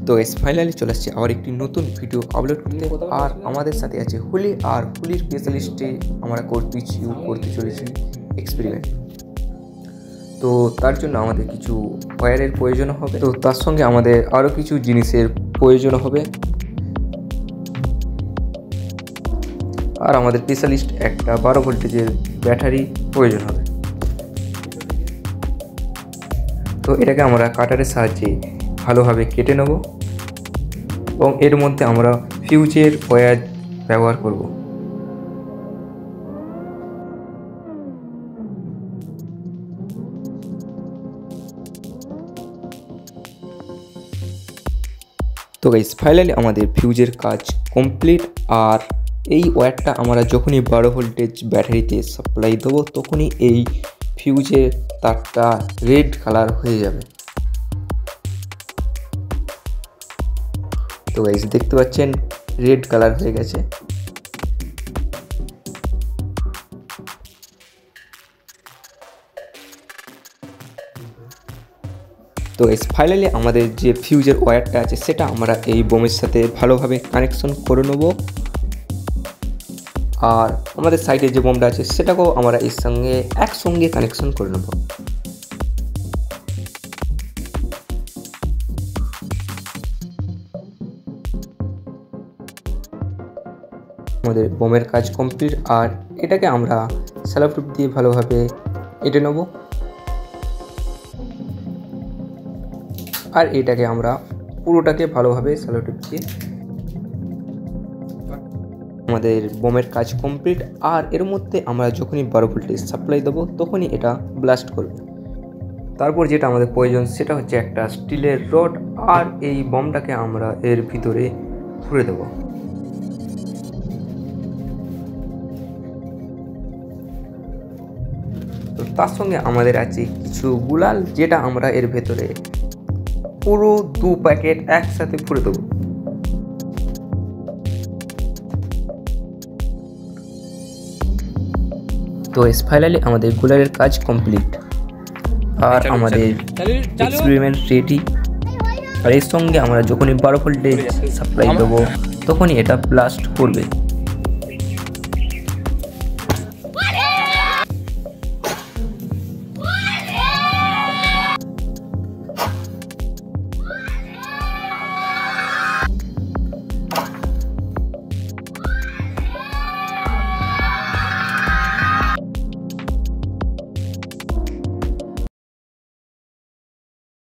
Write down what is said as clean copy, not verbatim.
তো guys finally চলে আসছে আবার একটি নতুন ভিডিও আপলোড করতে। আর আমাদের সাথে আছে হুলি, আর হুলির স্পেশালিস্টে আমরা করতে চলেছি এক্সপেরিমেন্ট। তো তার জন্য আমাদের কিছু ওয়্যারের প্রয়োজন হবে, তো তার সঙ্গে আমাদের আরও কিছু জিনিসের প্রয়োজন হবে, আর আমাদের স্পেশালিস্ট একটা 12 ভোল্টেজের ব্যাটারি প্রয়োজন হবে। তো এটাকে আমরা কাটারের সাহায্যে ভালোভাবে কেটে নেব এবং এর মধ্যে আমরা ফিউজের ওয়্যার ব্যবহার করব। তো গাইস ফাইনালি আমাদের ফিউজের কাজ কমপ্লিট। আর এই ওয়্যারটা আমরা যখনই 12 ভোল্টেজ ব্যাটারিতে সাপ্লাই দেবো তখনই এই ফিউজের তারটা রেড কালার হয়ে যাবে। তো গাইস দেখতে পাচ্ছেন রেড কালার হয়ে গেছে। তো গাইস ফাইনালি আমাদের যে ফিউজের ওয়্যারটা আছে সেটা আমরা এই বোমের সাথে ভালোভাবে কানেকশন করে নেব, আর আমাদের সাইডে যে বোমটা আছে সেটাকেও আমরা এর সঙ্গে একসঙ্গে কানেকশন করে নেব। আমাদের বোমের কাজ কমপ্লিট, আর এটাকে আমরা স্যালো টেপ দিয়ে ভালোভাবে এঁটে নেব, আর এটাকে আমরা পুরোটাকে ভালোভাবে স্যালো টেপ দিয়ে আমাদের বোমের কাজ কমপ্লিট। আর এর মধ্যে আমরা যখনই 12 ভোল্টেজ সাপ্লাই দেবো তখনই এটা ব্লাস্ট করবে। তারপর যেটা আমাদের প্রয়োজন সেটা হচ্ছে একটা স্টিলের রড, আর এই বোমটাকে আমরা এর ভিতরে ভরে দেবো। তো তার সঙ্গে আমাদের আছে কিছু গুলাল, যেটা আমরা এর ভেতরে পুরো 2 প্যাকেট একসাথে ভরে দেবো। তো ফাইনালি আমাদের গুলালের কাজ কমপ্লিট, আর আমাদের এক্সপেরিমেন্ট রেডি। আর এর সঙ্গে আমরা যখনই 12 ভোল্টেজ সাপ্লাই দেবো তখনই এটা ব্লাস্ট করবে।